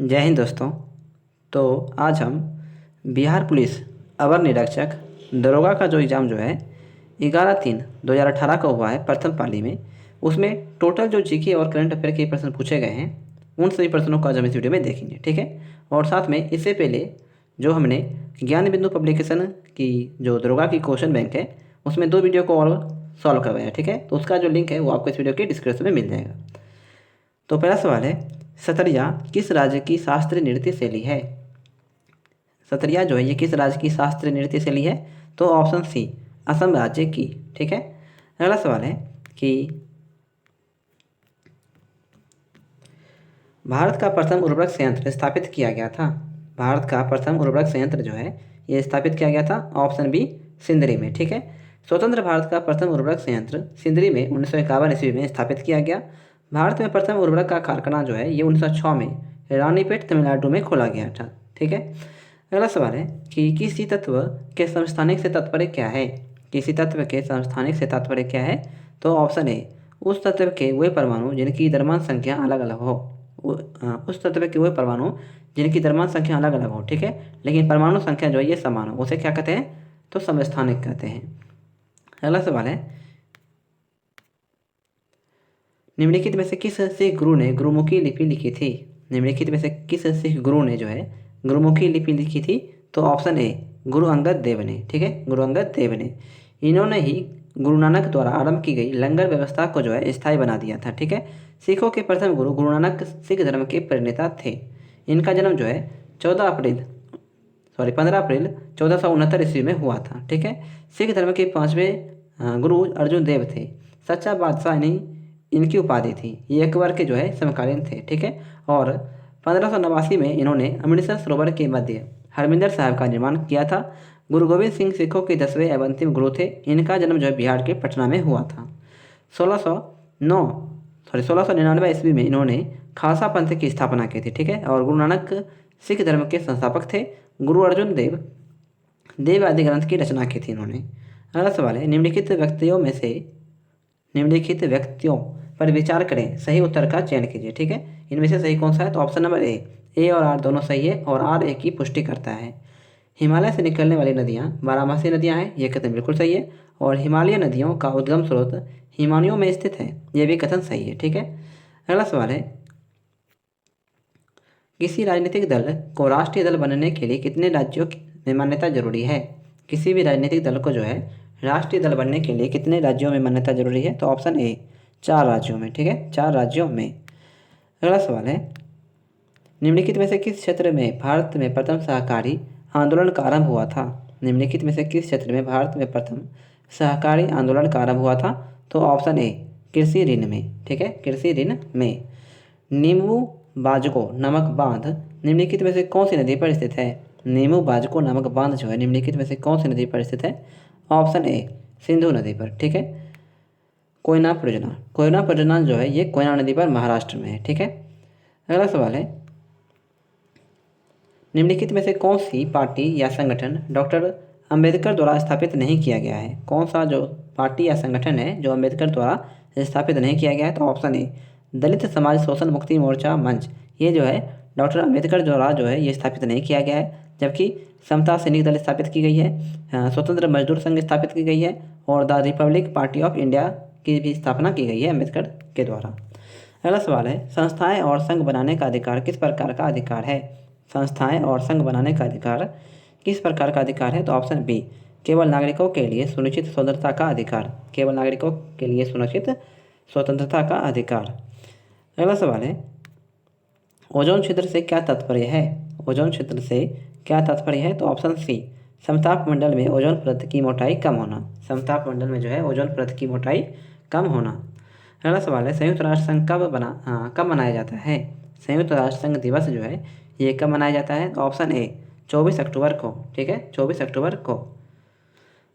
जय हिंद दोस्तों। तो आज हम बिहार पुलिस अवर निरीक्षक दरोगा का जो एग्ज़ाम जो है 11/3/2018 को हुआ है प्रथम पाली में, उसमें टोटल जो जीके और करंट अफेयर के प्रश्न पूछे गए हैं उन सभी प्रश्नों को आज हम इस वीडियो में देखेंगे, ठीक है। और साथ में इससे पहले जो हमने ज्ञान बिंदु पब्लिकेशन की जो दरोगा की क्वेश्चन बैंक है उसमें 2 वीडियो को और सॉल्व करवाया, ठीक है। तो उसका जो लिंक है वो आपको इस वीडियो के डिस्क्रिप्शन में मिल जाएगा। तो पहला सवाल है, सतरिया किस राज्य की शास्त्रीय नृत्य शैली है? सतरिया जो है ये किस राज्य की शास्त्रीय नृत्य शैली है? तो ऑप्शन सी असम राज्य की, ठीक है। अगला सवाल है कि भारत का प्रथम उर्वरक संयंत्र स्थापित किया गया था। भारत का प्रथम उर्वरक संयंत्र जो है ये स्थापित किया गया था ऑप्शन बी सिंदरी में, ठीक है। स्वतंत्र भारत का प्रथम उर्वरक संयंत्र सिंदरी में 1951 ईस्वी में स्थापित किया गया। भारत में प्रथम उर्वरक का कारखाना जो है ये 1906 में रानीपेट तमिलनाडु में खोला गया था, ठीक है। अगला सवाल है कि किसी तत्व के समस्थानिक से तात्पर्य क्या है? किसी तत्व के समस्थानिक से तात्पर्य क्या है? तो ऑप्शन ए उस तत्व के वे परमाणु जिनकी द्रव्यमान संख्या अलग अलग हो। उस तत्व के वे परमाणु जिनकी द्रव्यमान संख्या अलग अलग हो, ठीक है, लेकिन परमाणु संख्या जो है ये समान हो, उसे क्या कहते हैं? तो समस्थानिक कहते हैं। अगला सवाल है, निम्नलिखित में से किस सिख गुरु ने गुरुमुखी लिपि लिखी थी? निम्नलिखित में से किस सिख गुरु ने जो है गुरुमुखी लिपि लिखी थी? तो ऑप्शन ए गुरु अंगद देव ने, ठीक है, गुरु अंगद देव ने। इन्होंने ही गुरु नानक द्वारा आरंभ की गई लंगर व्यवस्था को जो है स्थायी बना दिया था, ठीक है। सिखों के प्रथम गुरु गुरु नानक सिख धर्म के प्रणेता थे। इनका जन्म जो है 15 अप्रैल 1469 ईस्वी में हुआ था, ठीक है। सिख धर्म के 5वें गुरु अर्जुन देव थे। सच्चा बादशाह इनकी उपाधि थी। ये अकबर के जो है समकालीन थे, ठीक है। और 1589 में इन्होंने अमृतसर सरोवर के मध्य हरमिंदर साहिब का निर्माण किया था। गुरु गोविंद सिंह सिखों के 10वें एवं अंतिम गुरु थे। इनका जन्म जो है बिहार के पटना में हुआ था। 1699 ईस्वी में इन्होंने खालसा पंथ की स्थापना की थी, ठीक है। और गुरु नानक सिख धर्म के संस्थापक थे। गुरु अर्जुन देव आदि ग्रंथ की रचना की थी इन्होंने। अगला सवाल है, निम्नलिखित व्यक्तियों पर विचार करें, सही उत्तर का चयन कीजिए, ठीक है। इनमें से सही कौन सा है? तो ऑप्शन नंबर ए और आर दोनों सही है और आर ए की पुष्टि करता है। हिमालय से निकलने वाली नदियाँ 12मासी नदियाँ हैं, ये कथन बिल्कुल सही है। और हिमालय नदियों का उद्गम स्रोत हिमालयों में स्थित है, ये भी कथन सही है, ठीक है। अगला सवाल है, किसी राजनीतिक दल को राष्ट्रीय दल बनने के लिए कितने राज्यों में मान्यता जरूरी है? किसी भी राजनीतिक दल को जो है राष्ट्रीय दल बनने के लिए कितने राज्यों में मान्यता जरूरी है? तो ऑप्शन ए 4 राज्यों में, ठीक है, 4 राज्यों में। अगला सवाल है, निम्नलिखित में से किस क्षेत्र में भारत में प्रथम सहकारी आंदोलन का आरंभ हुआ था? निम्नलिखित में से किस क्षेत्र में भारत में प्रथम सहकारी आंदोलन का आरंभ हुआ था? तो ऑप्शन ए कृषि ऋण में, ठीक है, कृषि ऋण में। नीमू बाजको नामक बांध निम्नलिखित में से कौन सी नदी पर स्थित है? नीमू बाजको नामक बांध जो है निम्नलिखित में से कौन सी नदी पर स्थित है? ऑप्शन ए सिंधु नदी पर, ठीक है। कोयना परियोजना जो है ये कोयना नदी पर महाराष्ट्र में है, ठीक है। अगला सवाल है, निम्नलिखित में से कौन सी पार्टी या संगठन डॉक्टर अंबेडकर द्वारा स्थापित नहीं किया गया है? कौन सा जो पार्टी या संगठन है जो अंबेडकर द्वारा स्थापित नहीं किया गया है? तो ऑप्शन ए दलित समाज शोषण मुक्ति मोर्चा मंच, ये जो है डॉक्टर अंबेडकर द्वारा जो है ये स्थापित नहीं किया गया है। जबकि समता सैनिक दल स्थापित की गई है, स्वतंत्र मजदूर संघ स्थापित की गई है और the Republic party of India की भी स्थापना की गई है अम्बेडकर के द्वारा। अगला सवाल है, संस्थाएं और संघ बनाने का अधिकार किस प्रकार का अधिकार है? संस्थाएं और संघ बनाने का अधिकार किस प्रकार का अधिकार है? तो ऑप्शन बी केवल नागरिकों के लिए सुनिश्चित स्वतंत्रता का अधिकार, केवल नागरिकों के लिए सुनिश्चित स्वतंत्रता का अधिकार। अगला सवाल है, ओजोन क्षेत्र से क्या तात्पर्य है? ओजोन क्षेत्र से क्या तात्पर्य है? तो ऑप्शन सी समताप मंडल में ओजोन परत की मोटाई कम होना। समताप मंडल में जो है ओजोन परत की मोटाई कम होना। अगला सवाल है, संयुक्त राष्ट्र संघ कब मनाया जाता है? संयुक्त राष्ट्र संघ दिवस जो है ये कब मनाया जाता है? तो ऑप्शन ए 24 अक्टूबर को, ठीक है, 24 अक्टूबर को।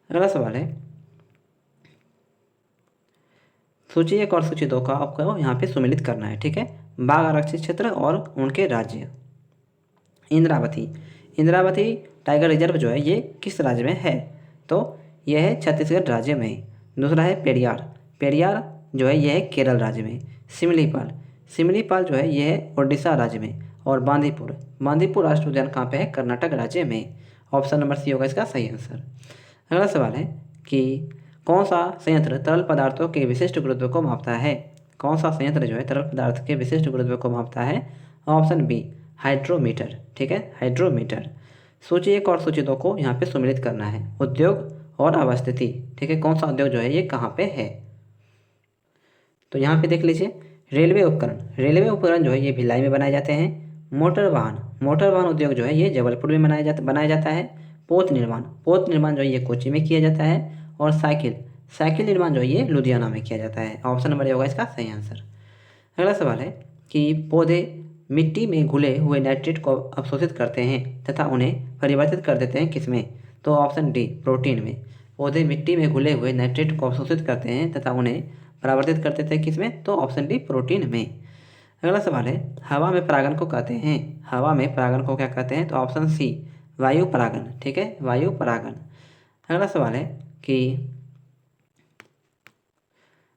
अगला सवाल है, सूची 1 और सूची 2 का आपको यहाँ पे सुमेलित करना है, ठीक है। बाघ आरक्षित क्षेत्र और उनके राज्य। इंद्रावती टाइगर रिजर्व जो है ये किस राज्य में है? तो यह है छत्तीसगढ़ राज्य में। दूसरा है पेरियार जो है यह है केरल राज्य में। सिमलीपाल जो है यह है उड़ीसा राज्य में। और बांदीपुर। बांदीपुर राष्ट्रीय उद्यान कहाँ पे है? कर्नाटक राज्य में। ऑप्शन नंबर सी होगा इसका सही आंसर। अगला सवाल है कि कौन सा संयंत्र तरल पदार्थों के विशिष्ट गुरुत्व को मापता है? कौन सा संयंत्र जो है तरल पदार्थ के विशिष्ट गुरुत्व को मापता है? Option B hydrometer. ठीक है, हाइड्रोमीटर। सूची 1 और सूची 2 को यहाँ पे सम्मिलित करना है। उद्योग और अवस्थिति। ठीक है, कौन सा उद्योग जो है ये कहाँ पे है? तो यहाँ पे देख लीजिए, रेलवे उपकरण। रेलवे उपकरण जो है ये भिलाई में बनाए जाते हैं। मोटर वाहन, मोटर वाहन उद्योग जो है ये जबलपुर में बनाया जाता है। पोत निर्माण, पोत निर्माण जो है ये कोच्चि में किया जाता है। और साइकिल, साइकिल निर्माण जो है ये लुधियाना में किया जाता है। ऑप्शन नंबर ए होगा इसका सही आंसर। अगला सवाल है कि पौधे मिट्टी में घुले हुए नाइट्रेट को अवशोषित करते हैं तथा उन्हें परिवर्तित कर देते हैं किसमें? तो ऑप्शन डी प्रोटीन में। पौधे मिट्टी में घुले हुए नाइट्रेट को अवशोषित करते हैं तथा उन्हें परावर्तित कर देते हैं किसमें? तो ऑप्शन डी प्रोटीन में। अगला सवाल है हवा में परागण को कहते हैं, हवा में परागण को क्या कहते हैं? तो ऑप्शन सी वायु परागण। ठीक है, वायु परागण। अगला सवाल है कि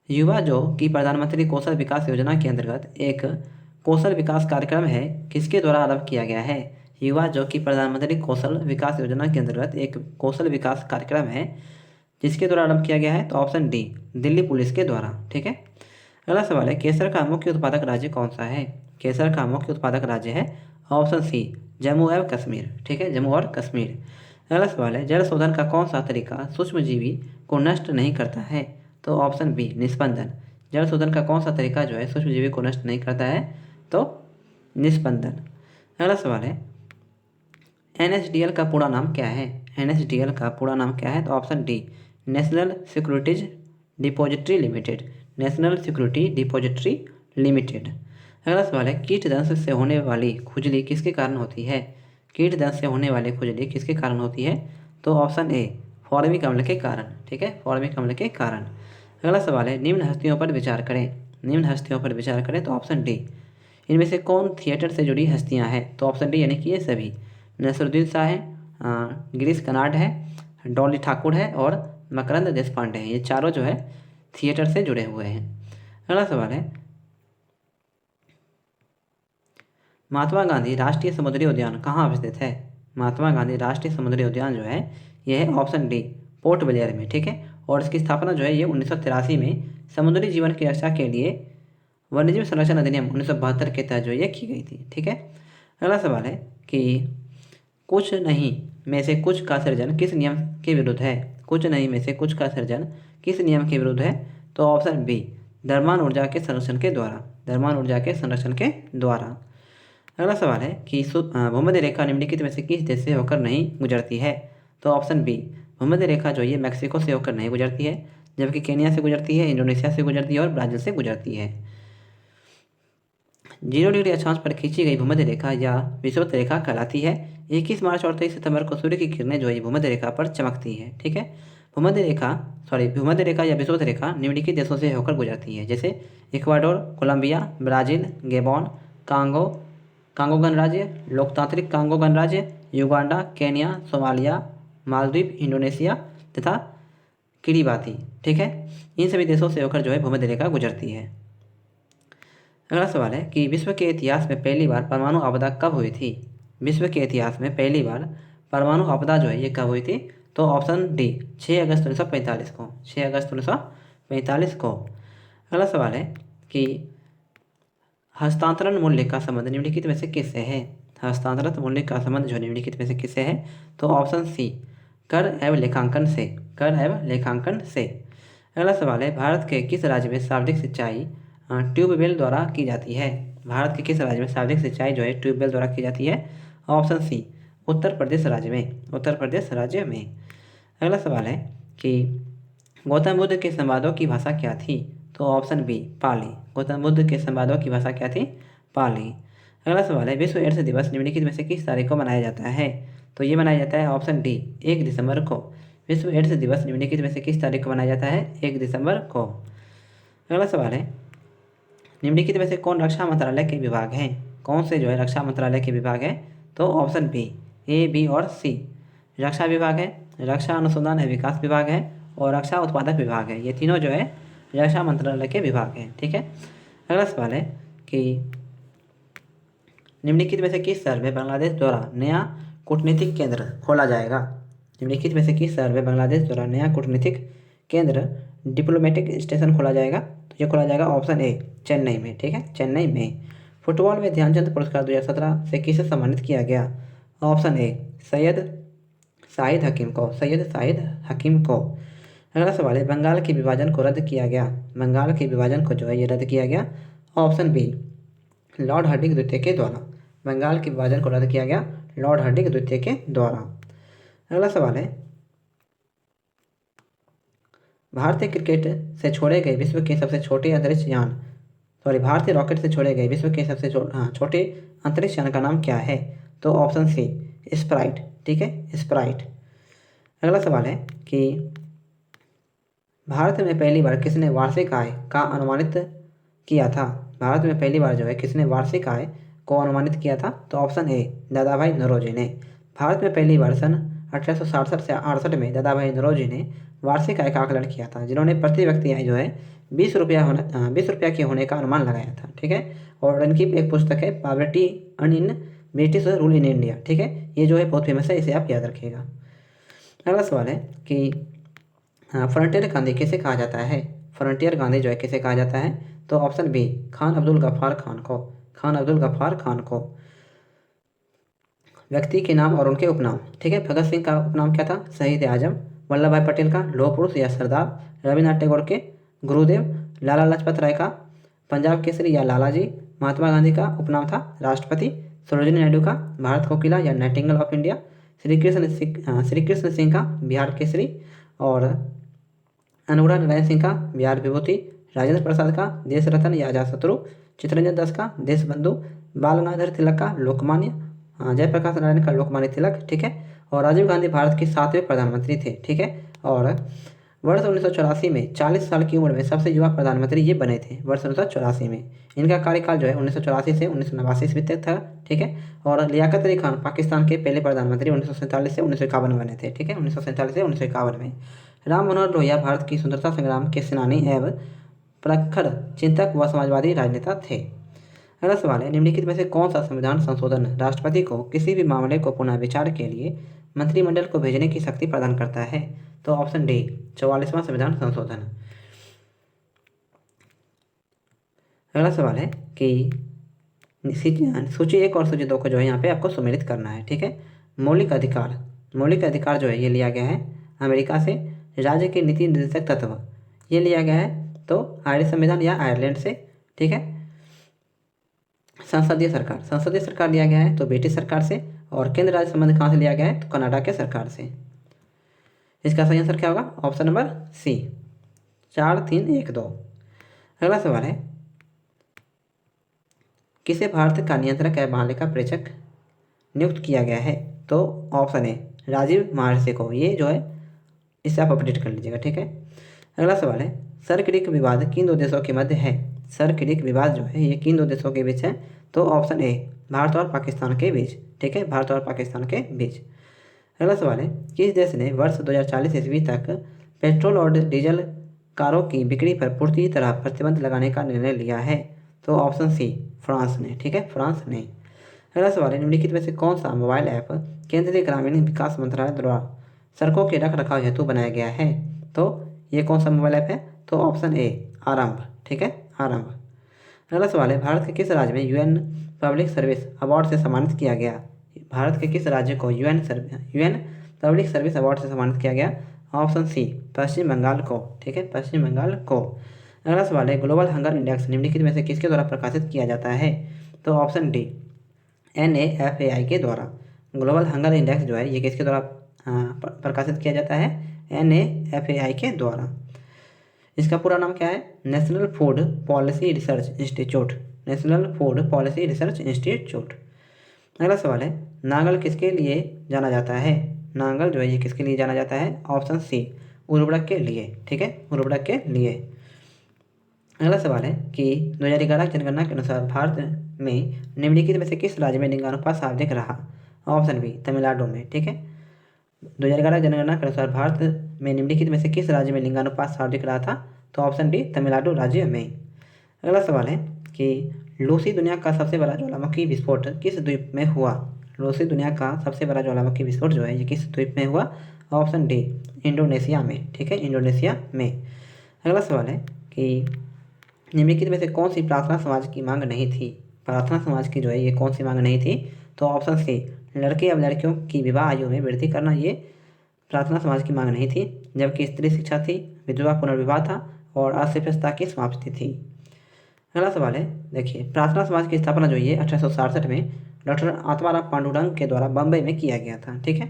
युवा जो कि प्रधानमंत्री कौशल विकास योजना के अंतर्गत एक कौशल विकास कार्यक्रम है, किसके द्वारा आरंभ किया गया है? युवा जो कि प्रधानमंत्री कौशल विकास योजना के अंतर्गत एक कौशल विकास कार्यक्रम है, जिसके द्वारा आरंभ किया गया है? तो ऑप्शन डी दिल्ली पुलिस के द्वारा। ठीक है। अगला सवाल है केसर का मुख्य उत्पादक राज्य कौन सा है? केसर का मुख्य उत्पादक राज्य है ऑप्शन सी जम्मू एवं कश्मीर। ठीक है, जम्मू और कश्मीर। अगला सवाल है जल शोधन का कौन सा तरीका सूक्ष्मजीवी को नष्ट नहीं करता है? तो ऑप्शन बी निस्पंदन। जल शोधन का कौन सा तरीका जो है सूक्ष्मजीवी को नष्ट नहीं करता है? तो निस्पंदन। अगला सवाल है NSDL का पूरा नाम क्या है? NSDL का पूरा नाम क्या है? तो option D national securities depository limited. National security depository limited. अगला सवाल है कीट दंश से होने वाली खुजली किसके कारण होती है? कीट दंश से होने वाली खुजली किसके कारण होती है? तो ऑप्शन ए फॉर्मिक अम्ल के कारण। ठीक है, फॉर्मिक अम्ल के कारण। अगला सवाल है निम्न हस्तियों पर विचार करें। निम्न हस्तियों पर विचार करें तो ऑप्शन डी इनमें से कौन थिएटर से जुड़ी हस्तियां हैं? तो ऑप्शन डी यानी कि ये सभी। नसरुद्दीन शाह है, गिरीश कर्नाड है, डॉली ठाकुर है और मकरंद देशपांडे हैं। ये चारों जो है थिएटर से जुड़े हुए हैं। अगला सवाल है महात्मा गांधी राष्ट्रीय समुद्री उद्यान कहाँ अवस्थित है? महात्मा गांधी राष्ट्रीय समुद्री उद्यान जो है यह है ऑप्शन डी पोर्ट ब्लेयर में। ठीक है, और इसकी स्थापना जो है ये 1983 में समुद्री जीवन की रक्षा के लिए वन्यजीव संरक्षण अधिनियम 1972 के तहत जो ये की गई थी। ठीक है। अगला सवाल है कि कुछ नहीं में से कुछ का सृजन किस नियम के विरुद्ध है? कुछ नहीं में से कुछ का सृजन किस नियम के विरुद्ध है? तो ऑप्शन बी द्रव्यमान ऊर्जा के संरक्षण के द्वारा। द्रव्यमान ऊर्जा के संरक्षण के द्वारा। अगला सवाल है कि भूमध्य रेखा निम्नलिखित में से किस देश से होकर नहीं गुजरती है? तो ऑप्शन बी भूमध्य रेखा जो ये मैक्सिको से होकर नहीं गुजरती है, जबकि केन्या से गुजरती है, इंडोनेशिया से गुजरती है और ब्राज़ील से गुजरती है। 0 डिग्री अक्षांश पर खींची गई भूमध्य रेखा या विषुवत रेखा कहलाती है। 21 मार्च और 23 सितंबर को सूर्य की किरणें जो है भूमध्य रेखा पर चमकती है। ठीक है, भूमध्य रेखा या विषुवत रेखा निम्नलिखित देशों से होकर गुजरती है, जैसे Ecuador, Colombia, Brazil, Gabon, Congo गणराज्य, लोकतांत्रिक कांगो गणराज्य, Uganda, Kenya, Somalia, Maldives, Indonesia तथा किरिबाती। ठीक है, इन सभी देशों से होकर जो है भूमध्य रेखा गुजरती है। अगला सवाल है कि विश्व के इतिहास में पहली बार परमाणु आपदा कब हुई थी? विश्व के इतिहास में पहली बार परमाणु आपदा जो है ये कब हुई थी? तो ऑप्शन डी 6 अगस्त 1945 को। 6 अगस्त 1945 को। अगला सवाल है कि हस्तांतरण मूल्य का संबंध निम्नलिखित में से किससे है? हस्तांतरण मूल्य का संबंध जो निम्नलिखित में से किससे है? तो ऑप्शन सी कर एवं लेखांकन से। कर एवं लेखांकन से। अगला सवाल है भारत के किस राज्य में शाब्दिक सिंचाई ट्यूबवेल द्वारा की जाती है? भारत के किस राज्य में शाब्दिक सिंचाई जो है ट्यूबवेल द्वारा की जाती है? ऑप्शन सी उत्तर प्रदेश राज्य में। उत्तर प्रदेश राज्य में। अगला सवाल है कि गौतम बुद्ध के संवादों की भाषा क्या थी? तो ऑप्शन बी पाली। गौतम बुद्ध के संवादों की भाषा क्या थी? पाली। अगला सवाल है विश्व एड्स दिवस निम्नलिखित में से किस तारीख को मनाया जाता है? तो ये मनाया जाता है ऑप्शन डी 1 दिसंबर को। विश्व एड्स दिवस निम्नलिखित में से किस तारीख को मनाया जाता है? 1 दिसंबर को। अगला सवाल है निम्नलिखित में से कौन रक्षा मंत्रालय के विभाग हैं? कौन से जो है रक्षा मंत्रालय के विभाग हैं? तो ऑप्शन बी ए, बी और सी। रक्षा विभाग है, रक्षा अनुसंधान एवं विकास विभाग है और रक्षा उत्पादक विभाग है। ये तीनों जो है रक्षा मंत्रालय के विभाग हैं। ठीक है। अगला सवाल है कि निम्नलिखित में से किस शहर में बांग्लादेश द्वारा नया कूटनीतिक केंद्र खोला जाएगा? निम्नलिखित में से किस शहर में बांग्लादेश द्वारा नया कूटनीतिक केंद्र डिप्लोमेटिक स्टेशन खोला जाएगा? तो ये खोला जाएगा ऑप्शन ए चेन्नई में। ठीक है, चेन्नई में। फुटबॉल में ध्यानचंद पुरस्कार 2017 से किसे सम्मानित किया गया? ऑप्शन ए सैयद शाहिद हकीम को, सैयद शाहिद हकीम को। अगला सवाल है, बंगाल के विभाजन को रद्द किया गया, बंगाल के विभाजन को जो है ये रद्द किया गया ऑप्शन बी लॉर्ड हार्डिंग द्वितीय के द्वारा। बंगाल के विभाजन को रद्द किया गया लॉर्ड हार्डिंग द्वितीय के द्वारा। अगला सवाल है, भारतीय क्रिकेट से छोड़े गए विश्व के सबसे छोटे अंतरिक्ष यान, भारतीय रॉकेट से छोड़े गए विश्व के सबसे छोटे अंतरिक्ष यान का नाम क्या है? तो ऑप्शन सी स्प्राइट। ठीक है, स्प्राइट। अगला सवाल है कि भारत में पहली बार किसने वार्षिक आय का अनुमानित किया था? भारत में पहली बार जो है किसने वार्षिक आय को अनुमानित किया था? तो ऑप्शन ए दादाभाई नौरोजी ने। भारत में पहली बार सन 1867 से 68 में दादाभाई नौरोजी ने वार्षिक आय का आकलन किया था, जिन्होंने प्रति व्यक्ति आय जो है 20 रुपया के होने का अनुमान लगाया था। ठीक है, और इनकी एक पुस्तक है poverty and in British rule in India. ठीक है, ये जो है बहुत फेमस है, इसे आप याद रखिएगा। अगला सवाल है कि फ्रंटियर गांधी किसे कहा जाता है? फ्रंटियर गांधी जो है किसे कहा जाता है? तो ऑप्शन बी खान अब्दुल गफ्फार खान को, खान अब्दुल गफ्फार खान को। व्यक्ति के नाम और उनके उपनाम। ठीक है, भगत सिंह का उपनाम क्या था? शहीद आजम। वल्लभ भाई पटेल का लौह पुरुष या सरदार। रविन्द्रनाथ टैगोर के गुरुदेव। लाला लाजपत राय का पंजाब केसरी या लाला जी। महात्मा गांधी का उपनाम था राष्ट्रपति। सरोजिनी नायडू का भारत कोकिला या Nightingale of India. Shri Krishna Singh का बिहार केसरी। और अनुराग नारायण सिंह का बिहार विभूति। राजेंद्र प्रसाद का देश रत्न या अजातशत्रु। चित्तरंजन दास का देश बंधु। बाल गंगाधर तिलक का लोकमान्य। जयप्रकाश नारायण का लोकमान्य तिलक। ठीक है, और राजीव गांधी भारत के 7वें प्रधानमंत्री थे। ठीक है, और वर्ष 1984 में 40 साल की उम्र में सबसे युवा प्रधानमंत्री ये बने थे, वर्ष 1984 में। इनका कार्यकाल जो है 1984 से 1989 ईस्वी तक था। ठीक है, और लियाकत अली खान पाकिस्तान के पहले प्रधानमंत्री 1947 से 1951 बने थे। ठीक है, 1947 से 1951 में। राम मनोहर लोहिया भारत की स्वतंत्रता संग्राम के सेनानी एवं प्रखर चिंतक व समाजवादी राजनेता थे। अगला सवाल है, निम्नलिखित में से कौन सा संविधान संशोधन राष्ट्रपति को किसी भी मामले को पुनः विचार के लिए मंत्रिमंडल को भेजने की शक्ति प्रदान करता है? तो ऑप्शन डी 44वां संविधान संशोधन। अगला सवाल है कि सूची 1 और सूची 2 को जो है यहाँ पे आपको सम्मिलित करना है। ठीक है, मौलिक अधिकार, मौलिक अधिकार जो है ये लिया गया है अमेरिका से। राज्य के नीति निर्देशक तत्व ये लिया गया है तो आयरिश संविधान या आयरलैंड से। ठीक है, संसदीय सरकार, संसदीय सरकार लिया गया है तो ब्रिटिश सरकार से। और केंद्र राज्य संबंध कहाँ से लिया गया है? तो कनाडा के सरकार से। इसका सही आंसर क्या होगा? Option number C 4312। अगला सवाल है, किसे भारत का नियंत्रक एवं महालेखा प्रेक्षक नियुक्त किया गया है? तो ऑप्शन ए राजीव महर्षि को। ये जो है इसे आप अपडेट कर लीजिएगा। ठीक है, अगला सवाल है, सरक्रिक विवाद किन दो देशों के मध्य है? सरक्रिक विवाद जो है ये किन दो देशों के बीच है? तो ऑप्शन ए भारत और पाकिस्तान के बीच। ठीक है, भारत और पाकिस्तान के बीच। अगला सवाल है, किस देश ने वर्ष 2040 ईस्वी तक पेट्रोल और डीजल कारों की बिक्री पर पूरी तरह प्रतिबंध लगाने का निर्णय लिया है? तो ऑप्शन सी फ्रांस ने। ठीक है, फ्रांस ने। अगला सवाल है, निम्नलिखित में से कौन सा मोबाइल ऐप केंद्रीय ग्रामीण विकास मंत्रालय द्वारा सड़कों के रख रखाव हेतु बनाया गया है? तो ये कौन सा मोबाइल ऐप है? तो ऑप्शन ए आरंभ। ठीक है, आरंभ। अगला सवाल है, भारत के किस राज्य में यूएन पब्लिक सर्विस अवार्ड से सम्मानित किया गया? भारत के किस राज्य को यूएन पब्लिक सर्विस अवार्ड से सम्मानित किया गया? ऑप्शन सी पश्चिम बंगाल को। ठीक है, पश्चिम बंगाल को। अगला सवाल है, ग्लोबल हंगर इंडेक्स निम्नलिखित में से किसके द्वारा प्रकाशित किया जाता है? तो ऑप्शन डी NAFAI के द्वारा। ग्लोबल हंगर इंडेक्स जो है ये किसके द्वारा प्रकाशित किया जाता है? NAFAI के द्वारा। इसका पूरा नाम क्या है? National food policy research institute, national food policy research institute. अगला सवाल है, नांगल किसके लिए जाना जाता है? नांगल जो है ये किसके लिए जाना जाता है? ऑप्शन सी उर्वरक के लिए। ठीक है, उर्वरक के लिए। अगला सवाल है कि 2011 जनगणना के अनुसार भारत में निम्नलिखित में से किस राज्य में लिंगानुपात सर्वाधिक रहा? ऑप्शन बी तमिलनाडु में। ठीक है, 2011 जनगणना के अनुसार भारत में निम्नलिखित में से किस राज्य में लिंगानुपात सर्वाधिक रहा था? तो ऑप्शन डी तमिलनाडु राज्य में। अगला सवाल है कि रूसी दुनिया का सबसे बड़ा ज्वालामुखी विस्फोट किस द्वीप में हुआ? रूसी दुनिया का सबसे बड़ा ज्वालामुखी विस्फोट जो है ये किस द्वीप में हुआ? ऑप्शन डी, इंडोनेशिया में। ठीक है, इंडोनेशिया में। अगला सवाल है कि निम्नलिखित में से कौन सी प्रार्थना समाज की मांग नहीं थी? प्रार्थना समाज की जो है ये कौन सी मांग नहीं थी? तो ऑप्शन सी, लड़के एवं लड़कियों की विवाह आयु में वृद्धि करना, ये प्रार्थना समाज की मांग नहीं थी। जबकि स्त्री शिक्षा थी, विधवा पुनर्विवाह था और अस्पृश्यता की समाप्ति थी। अगला सवाल है, देखिए, प्रार्थना समाज की स्थापना जो है 1867 में डॉक्टर आत्माराम पांडुरंग के द्वारा बम्बई में किया गया था। ठीक है।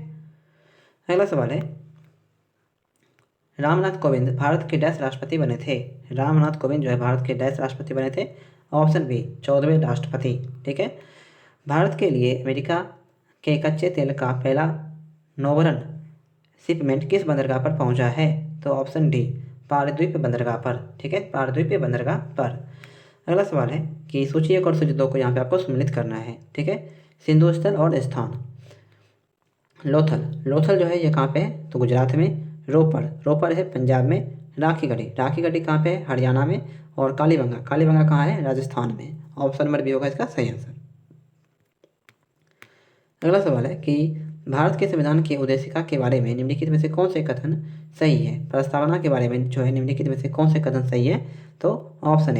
अगला सवाल है, रामनाथ कोविंद भारत के डैश राष्ट्रपति बने थे? रामनाथ कोविंद जो है भारत के डैश राष्ट्रपति बने थे? ऑप्शन बी, 14वें राष्ट्रपति। ठीक है। भारत के लिए अमेरिका के कच्चे तेल का पहला नौवरन शिपमेंट किस बंदरगाह पर पहुंचा है? तो ऑप्शन डी, पारदीप बंदरगाह पर। ठीक है, पारदीप बंदरगाह पर। अगला सवाल है कि सूची 1 और सूची 2 को यहाँ पे आपको सम्मिलित करना है। ठीक है, सिंधु स्थल और स्थान। लोथल, लोथल जो है ये कहाँ पे है? तो गुजरात में। रोपड़, रोपड़ है पंजाब में। राखी गढ़ी, राखी गढ़ी कहाँ पे है? हरियाणा में। और कालीबंगा, कालीबंगा कहाँ है? राजस्थान में। ऑप्शन नंबर बी होगा इसका सही आंसर। अगला सवाल है कि भारत के संविधान की उद्देशिका के बारे में निम्नलिखित में से कौन से कथन सही है? प्रस्तावना के बारे में जो है निम्नलिखित में से कौन से कथन सही है? तो ऑप्शन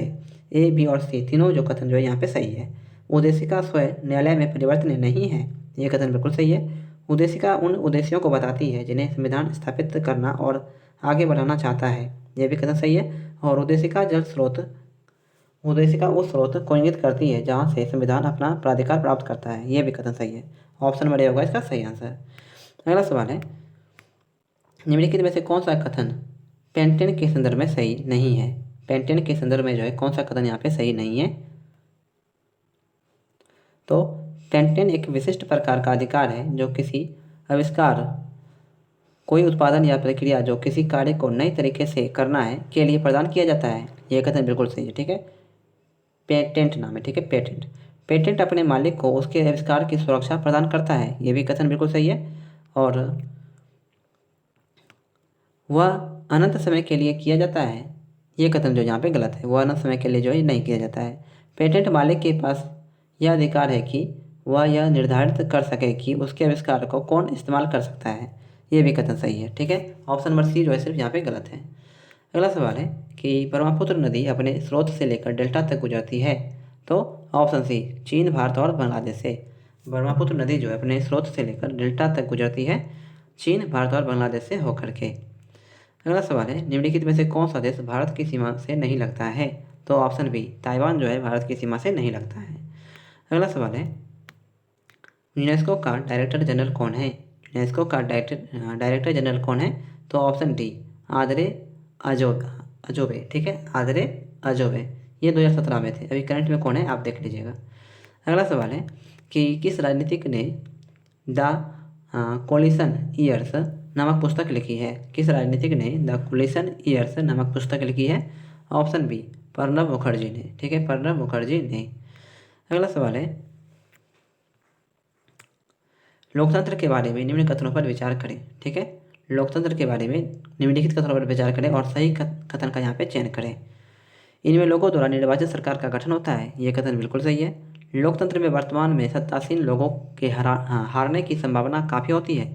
ए, बी और सी तीनों जो कथन जो है यहाँ पे सही है। उद्देशिका स्वयं न्यायालय में परिवर्तन नहीं है, ये कथन बिल्कुल सही है। उद्देशिका उन उद्देश्यों को बताती है जिन्हें संविधान स्थापित करना और आगे बढ़ाना चाहता है, यह भी कथन सही है। और उद्देशिका जल स्रोत, उद्देशिका उस स्रोत को इंगित करती है जहाँ से संविधान अपना प्राधिकार प्राप्त करता है, यह भी कथन सही है। ऑप्शन नंबर ए होगा इसका सही आंसर। अगला सवाल है, निम्नलिखित में से कौन सा कथन पेंटेन के संदर्भ में सही नहीं है? पेंटेन के संदर्भ में जो है कौन सा कथन यहाँ पे सही नहीं है? तो पेंटेन एक विशिष्ट प्रकार का अधिकार है जो किसी आविष्कार, कोई उत्पादन या प्रक्रिया जो किसी कार्य को नए तरीके से करना है के लिए प्रदान किया जाता है, यह कथन बिल्कुल सही है। ठीक है, पेटेंट नाम है। ठीक है, पेटेंट, पेटेंट अपने मालिक को उसके आविष्कार की सुरक्षा प्रदान करता है, यह भी कथन बिल्कुल सही है। और वह अनंत समय के लिए किया जाता है, ये कथन जो यहाँ पे गलत है, वह अनंत समय के लिए जो है नहीं किया जाता है। पेटेंट मालिक के पास यह अधिकार है कि वह यह निर्धारित कर सके कि उसके आविष्कार को कौन इस्तेमाल कर सकता है, ये भी कथन सही है। ठीक है, ऑप्शन नंबर सी जो है सिर्फ यहाँ पे गलत है। अगला सवाल है कि ब्रह्मपुत्र नदी अपने स्रोत से लेकर डेल्टा तक गुजरती है? तो ऑप्शन सी, चीन, भारत और बांग्लादेश से। ब्रह्मपुत्र नदी जो है अपने स्रोत से लेकर डेल्टा तक गुजरती है, चीन, भारत और बांग्लादेश से होकर के। अगला सवाल है, निम्नलिखित में से कौन सा देश भारत की सीमा से नहीं लगता है? तो ऑप्शन बी, ताइवान जो है भारत की सीमा से नहीं लगता है। अगला सवाल है, यूनेस्को का डायरेक्टर जनरल कौन है? यूनेस्को का डायरेक्टर जनरल कौन है? तो ऑप्शन डी, आदरे अजोबे। ठीक है, आदरे अजोबे, ये 2017 में थे। अभी करंट में कौन है आप देख लीजिएगा। अगला सवाल है कि किस राजनीतिक ने द कोलिशन ईयर्स नामक पुस्तक लिखी है? किस राजनीतिक ने द कोलिशन ईयर्स नामक पुस्तक लिखी है? ऑप्शन बी, प्रणब मुखर्जी ने। ठीक है, प्रणब मुखर्जी ने। अगला सवाल है, लोकतंत्र के बारे में निम्न कथनों पर विचार करें। ठीक है, लोकतंत्र के बारे में निम्नलिखित कथनों पर विचार करें और सही कथन का यहाँ पे चयन करें। इनमें लोगों द्वारा निर्वाचित सरकार का गठन होता है, ये कथन बिल्कुल सही है। लोकतंत्र में वर्तमान में सत्तासीन लोगों के हारने की संभावना काफ़ी होती है,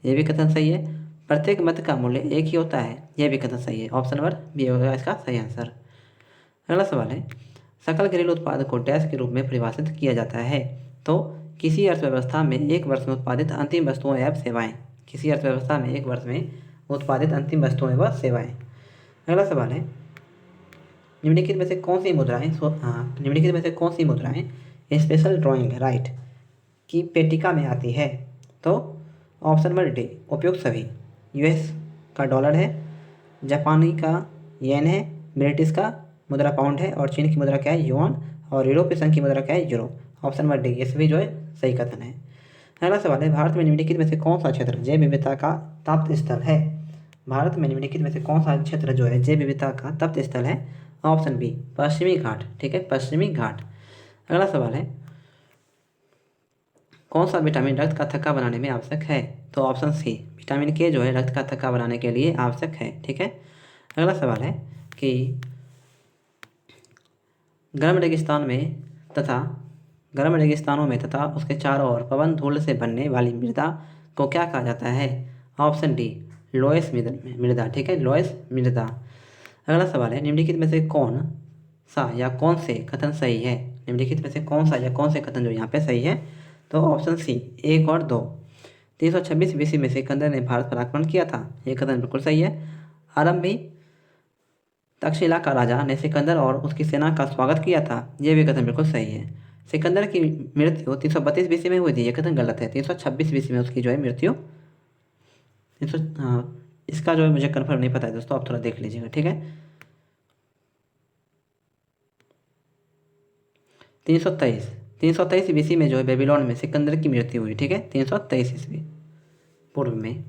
ये भी कथन सही है। प्रत्येक मत का मूल्य एक ही होता है, यह भी कथन सही है। ऑप्शन नंबर बी होगा इसका सही आंसर। अगला सवाल है, सकल घरेलू उत्पाद को डैश के रूप में परिभाषित किया जाता है? तो किसी अर्थव्यवस्था में एक वर्ष में उत्पादित अंतिम वस्तुएं एवं सेवाएं। किसी अर्थव्यवस्था में एक वर्ष में उत्पादित अंतिम वस्तुएं व सेवाएं। अगला सवाल है, निम्नलिखित में से कौन सी मुद्राएं निम्नलिखित में से कौन सी मुद्राएं स्पेशल ड्राइंग राइट की पेटिका में आती है? तो ऑप्शन नंबर डी, उपयुक्त सभी। यूएस का डॉलर है, जापानी का येन है, ब्रिटिश का मुद्रा पाउंड है और चीन की मुद्रा क्या है? युआन। और यूरोपीय संघ की मुद्रा क्या है? यूरो। ऑप्शन नंबर डी, ये सभी जो है सही कथन है। अगला सवाल है, भारत में निम्नलिखित में से कौन सा क्षेत्र जैव विविधता का तप्त स्थल है? भारत में निम्नलिखित में से कौन सा क्षेत्र जो है जैव विविधता का तप्त स्थल है? ऑप्शन बी, पश्चिमी घाट। ठीक है, पश्चिमी घाट। अगला सवाल है, कौन सा विटामिन रक्त का थक्का बनाने में आवश्यक है? तो ऑप्शन सी, विटामिन के जो है रक्त का थक्का बनाने के लिए आवश्यक है। ठीक है। अगला सवाल है कि गर्म रेगिस्तान में तथा गर्म रेगिस्तानों में तथा उसके चारों ओर पवन धूल से बनने वाली मृदा को क्या कहा जाता है? ऑप्शन डी, लोएस मृदा। ठीक है, लोएस मृदा। अगला सवाल है, निम्नलिखित में से कौन सा या कौन से कथन सही है? निम्नलिखित में से कौन सा या कौन से कथन जो यहाँ पे सही है? तो ऑप्शन सी, 1 और 2। 326 BC में सिकंदर ने भारत पर आक्रमण किया था, ये कथन बिल्कुल सही है। आरंभी तक्षशिला का राजा ने सिकंदर और उसकी सेना का स्वागत किया था, ये भी कथन बिल्कुल सही है। सिकंदर की मृत्यु 332 BC में हुई थी, ये कथन गलत है। 326 BC में उसकी जो है मृत्यु 300, इसका जो है मुझे कन्फर्म नहीं पता है दोस्तों, आप थोड़ा देख लीजिएगा। ठीक है, 323 BC में जो है बेबीलोन में सिकंदर की मृत्यु हुई। ठीक है, 323 ईस्वी पूर्व में।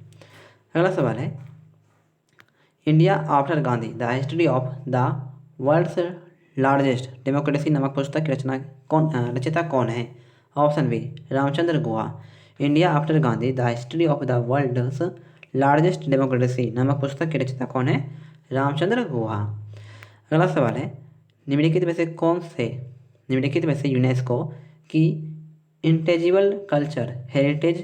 अगला सवाल है, India after Gandhi the history of the world's largest democracy नामक पुस्तक की रचयिता कौन है? Option B, Ramachandra Guha. India after Gandhi the history of the world's largest democracy नामक पुस्तक की रचयिता कौन है? रामचंद्र गुहा। अगला सवाल है, निम्नलिखित में से यूनेस्को की intangible culture heritage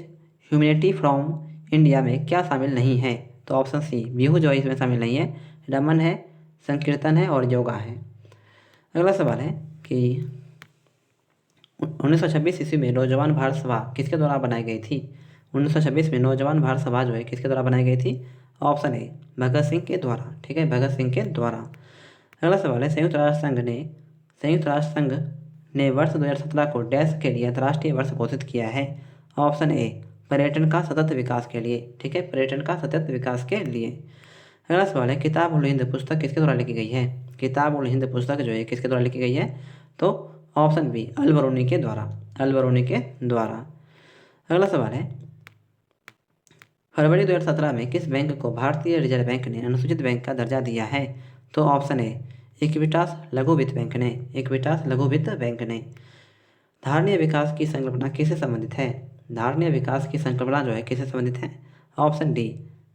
humanity from India में क्या शामिल नहीं है? तो ऑप्शन सी, बिहू जो है इसमें शामिल नहीं है, रमन है, संकीर्तन है और योगा है। अगला सवाल है कि 1926 ईस्वी में नौजवान भारत सभा किसके द्वारा बनाई गई थी? 1926 में नौजवान भारत सभा जो है किसके द्वारा बनाई गई थी? ऑप्शन ए, भगत सिंह के द्वारा। ठीक है, भगत सिंह के द्वारा। अगला सवाल है, संयुक्त राष्ट्र संघ ने वर्ष 2017 को डैश के लिए अंतर्राष्ट्रीय वर्ष घोषित किया है? ऑप्शन ए, पर्यटन का सतत विकास के लिए। ठीक है, पर्यटन का सतत विकास के लिए। अगला सवाल है, किताब उल हिंद पुस्तक किसके द्वारा लिखी गई है? किताब उल हिंद पुस्तक जो है किसके द्वारा लिखी गई है? तो ऑप्शन बी, अल बरूनी के द्वारा। अल बरूनी के द्वारा। अगला सवाल है, फरवरी 2017 में किस बैंक को भारतीय रिजर्व बैंक ने अनुसूचित बैंक का दर्जा दिया है? तो ऑप्शन ए, इक्विटास लघु वित्त बैंक ने। इक्विटास लघु वित्त बैंक ने। धारणीय विकास की संकल्पना किससे संबंधित है? धारणीय विकास की संकल्पना जो है किससे संबंधित है? ऑप्शन डी,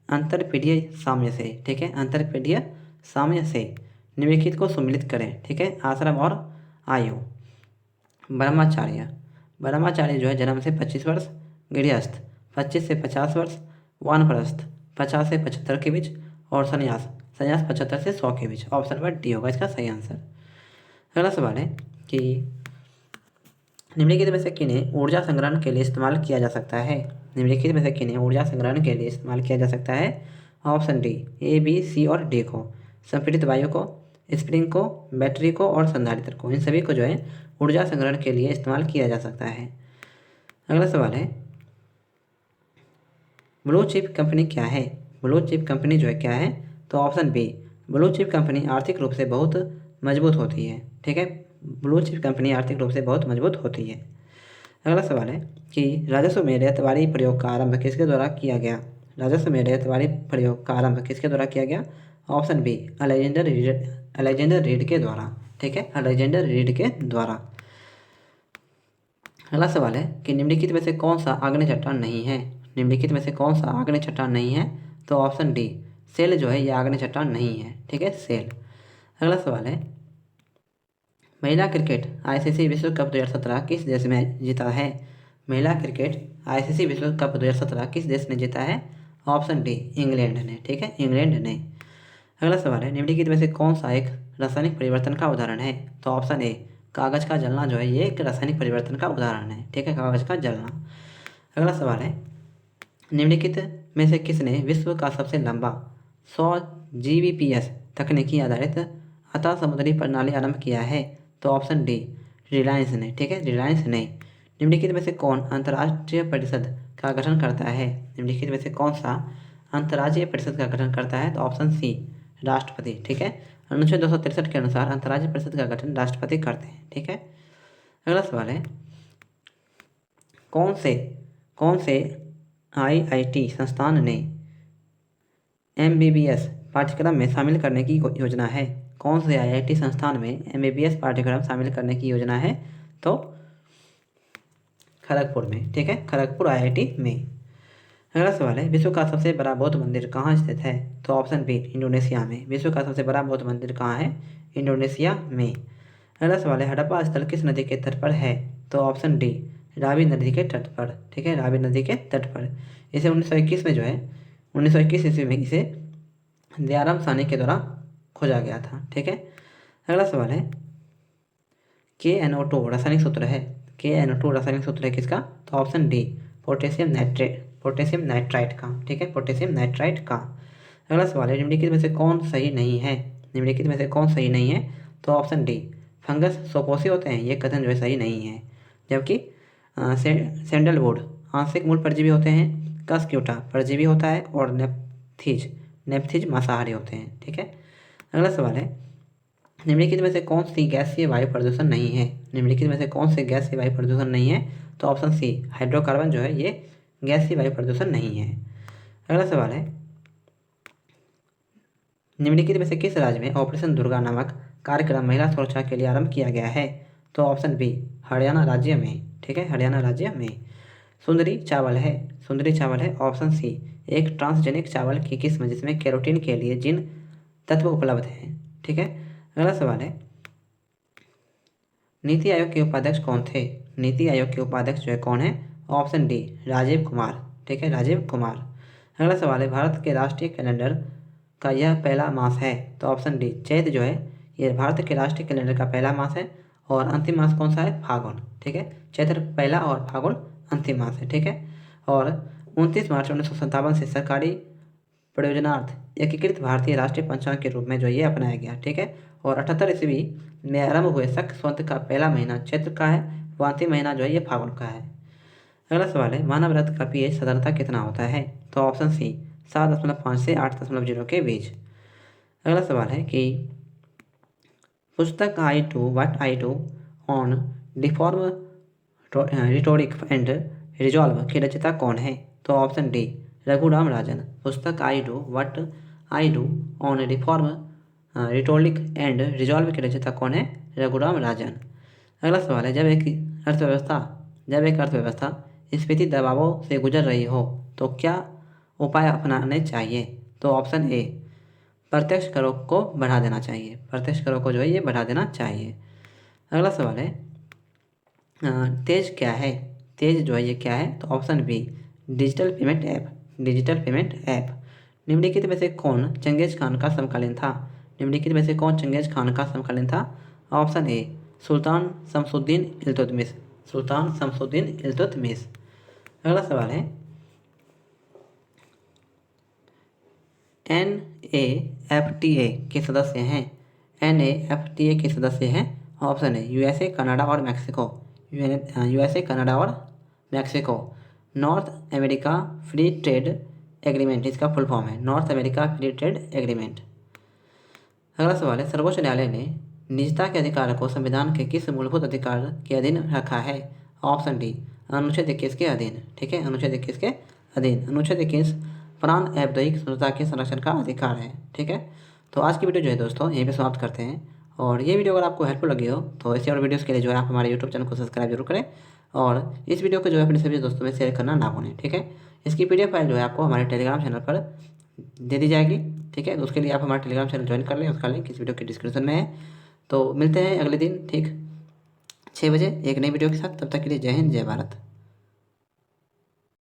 अंतरपीढ़ीय साम्य से। ठीक है, अंतरपीढ़ीय साम्य से। निम्नलिखित को सम्मिलित करें। ठीक है, आश्रम और आयु। ब्रह्मचार्य जो है जन्म से 25 वर्ष, गृहस्थ 25 से 50 वर्ष, वानप्रस्थ 50 से 75 के बीच और संन्यास 75 से 100 के बीच। ऑप्शन नंबर डी होगा इसका सही आंसर। अगला सवाल है कि निम्नलिखित में से किन्हें ऊर्जा संग्रहण के लिए इस्तेमाल किया जा सकता है? निम्नलिखित में से किन्हें ऊर्जा संग्रहण के लिए इस्तेमाल किया जा सकता है? ऑप्शन डी, ए, बी, सी और डी को। संपीड़ित वायु को, स्प्रिंग को, बैटरी को और संधारित्र को, इन सभी को जो है ऊर्जा संग्रहण के लिए इस्तेमाल किया जा सकता है। अगला सवाल है, ब्लू चिप कंपनी क्या है? ब्लू चिप कंपनी जो है क्या है? तो option B, blue chip company आर्थिक रूप से बहुत मजबूत होती है। ठीक है, ब्लू चिप कंपनी आर्थिक रूप से बहुत मजबूत होती है। अगला सवाल है कि राजस्व में रैयतवारी प्रयोग का आरंभ किसके द्वारा किया गया? राजस्व में रैयतवारी प्रयोग का आरंभ किसके द्वारा किया गया? ऑप्शन बी, अलेक्जेंडर रीड के द्वारा। ठीक है, अलेक्जेंडर रीड के द्वारा। अगला सवाल है कि निम्नलिखित में से कौन सा आग्नेय चट्टान नहीं है? निम्नलिखित में से कौन सा आग्नेय चट्टान नहीं है? तो ऑप्शन डी, सेल जो है यह आग्नेय चट्टान नहीं है। ठीक है, सेल। अगला सवाल है, महिला क्रिकेट आईसीसी विश्व कप 2017 किस देश में जीता है? महिला क्रिकेट आईसीसी विश्व कप 2017 किस देश ने जीता है? ऑप्शन डी, इंग्लैंड ने। ठीक है, इंग्लैंड ने। अगला सवाल है, निम्नलिखित में से कौन सा एक रासायनिक परिवर्तन का उदाहरण है? तो ऑप्शन ए, कागज का जलना जो है ये एक रासायनिक परिवर्तन का उदाहरण है। ठीक है, कागज का जलना। अगला सवाल है, निम्नलिखित में से किसने विश्व का सबसे लंबा 100 Gbps तकनीकी आधारित अतः समुद्री प्रणाली आरंभ किया है? तो ऑप्शन डी, रिलायंस ने। ठीक है, रिलायंस ने। निम्नलिखित में से कौन अंतर्राष्ट्रीय परिषद का गठन करता है? निम्नलिखित में से कौन सा अंतर्राज्यीय परिषद का गठन करता है? तो ऑप्शन सी, राष्ट्रपति। ठीक है, अनुच्छेद 263 के अनुसार अंतर्राज्यीय परिषद का गठन राष्ट्रपति करते हैं। ठीक है। अगला सवाल है, कौन से आईआईटी संस्थान ने एमबीबीएस पाठ्यक्रम में शामिल करने की योजना है? कौन से आईआईटी संस्थान में एमबीबीएस पाठ्यक्रम शामिल करने की योजना है? तो खड़गपुर में। ठीक है, खड़गपुर आईआईटी में। अगला सवाल है, विश्व का सबसे बड़ा बौद्ध मंदिर कहाँ स्थित है? तो ऑप्शन बी, इंडोनेशिया में। विश्व का सबसे बड़ा बौद्ध मंदिर कहाँ है? इंडोनेशिया में। अगला सवाल है, हड़प्पा स्थल किस नदी के तट पर है? तो ऑप्शन डी, रावी नदी के तट पर। ठीक है, रावी नदी के तट पर। इसे 1921 में जो है 1921 ईस्वी में इसे दयाराम साहनी के द्वारा खोजा गया था। ठीक है। अगला सवाल है, KNO2 रासायनिक सूत्र है। KNO2 रासायनिक सूत्र है किसका? तो ऑप्शन डी, पोटेशियम नाइट्राइट का। ठीक है, पोटेशियम नाइट्राइट का। अगला सवाल है, निम्नलिखित में से कौन सही नहीं है? निम्नलिखित में से कौन सही नहीं है? तो ऑप्शन डी, फंगस सोपोसी होते हैं, ये कथन जो है सही नहीं है। जबकि सैंडलवुड आंशिक मूल परजीवी होते हैं, कस्क्यूटा परजीवी होता है, और नेप्थीज मांसाहारी होते हैं। ठीक है। अगला सवाल है, निम्नलिखित में से कौन सी गैसीय वायु प्रदूषण नहीं है? निम्नलिखित में से कौन से गैसीय वायु प्रदूषण नहीं है? तो ऑप्शन सी, हाइड्रोकार्बन जो है ये गैसीय वायु प्रदूषण नहीं है। अगला सवाल है, निम्नलिखित में से किस राज्य में ऑपरेशन दुर्गा नामक कार्यक्रम महिला सुरक्षा के लिए आरंभ किया गया है? तो ऑप्शन बी, हरियाणा राज्य में। ठीक है, हरियाणा राज्य में। सुंदरी चावल है ऑप्शन सी, एक ट्रांसजेनिक चावल की किस्म जिसमें कैरोटीन के लिए जिन तत्व उपलब्ध हैं। ठीक है। अगला सवाल है, नीति आयोग के उपाध्यक्ष कौन थे? नीति आयोग के उपाध्यक्ष जो है कौन है? Option D, Rajiv Kumar. ठीक है, राजीव कुमार। अगला सवाल है, भारत के राष्ट्रीय कैलेंडर का यह पहला मास है? तो ऑप्शन डी, चैत जो है ये भारत के राष्ट्रीय कैलेंडर का पहला मास है, और अंतिम मास कौन सा है? फागुन। ठीक है, चैत्र पहला और फागुन अंतिम मास है। ठीक है। और 29 मार्च 1957 से सरकारी प्रयोजनार्थ एकीकृत भारतीय राष्ट्रीय पंचांग के रूप में जो ये अपनाया गया। ठीक है। और 78 ईस्वी में आरंभ हुए शक संवत का पहला महीना चैत्र का है, व अंतिम महीना जो है ये फागुन का है। अगला सवाल है, मानव रक्त का पीएच साधारणतः कितना होता है? तो ऑप्शन सी, 7.5 से 8.0 के बीच। अगला सवाल है कि पुस्तक I Do on deform rhetoric and resolve की रचयिता कौन है? तो ऑप्शन डी, रघुराम राजन। पुस्तक I Do on reform rhetoric and resolve की रचयिता कौन है? रघुराम राजन। अगला सवाल है, जब एक अर्थव्यवस्था स्फीति दबावों से गुजर रही हो तो क्या उपाय अपनाने चाहिए? तो ऑप्शन ए, प्रत्यक्ष करों को बढ़ा देना चाहिए। प्रत्यक्ष करों को जो है ये बढ़ा देना चाहिए। अगला सवाल है, तेज क्या है? तेज जो है ये क्या है? तो option B, digital payment app. निम्नलिखित में से कौन चंगेज खान का समकालीन था? निम्नलिखित में से कौन चंगेज खान का समकालीन था? ऑप्शन ए, सुल्तान शमसुद्दीन इल्तुतमिश। अगला सवाल है, NAFTA के सदस्य हैं। NAFTA के सदस्य हैं, ऑप्शन है USA, कनाडा और Mexico. North America free trade agreement इसका फुल फॉर्म है, north America free trade agreement. अगला सवाल है, सर्वोच्च न्यायालय ने निजता के अधिकार को संविधान के किस मूलभूत अधिकार के अधीन रखा है? ऑप्शन डी, अनुच्छेद 21 के अधीन। ठीक है, अनुच्छेद 21 के अधीन। अनुच्छेद 21 प्राण एवं दैहिक स्वतंत्रता के संरक्षण का अधिकार है। ठीक है। तो आज की वीडियो जो है दोस्तों यहीं पे समाप्त करते हैं, और ये वीडियो अगर आपको हेल्पफुल लगी हो तो ऐसे और वीडियोस के लिए जो है आप हमारे यूट्यूब चैनल को सब्सक्राइब जरूर करें, और इस वीडियो को जो है अपने सभी दोस्तों में शेयर करना ना भूलें। ठीक है। इसकी PDF फाइल जो है आपको हमारे टेलीग्राम चैनल पर दे दी जाएगी। ठीक है, तो उसके लिए आप हमारा टेलीग्राम चैनल ज्वाइन कर लें, उसका लिंक इस वीडियो के डिस्क्रिप्शन में है। तो मिलते हैं अगले दिन ठीक 6 बजे एक नई वीडियो के साथ। तब तक के लिए जय हिंद, जय भारत।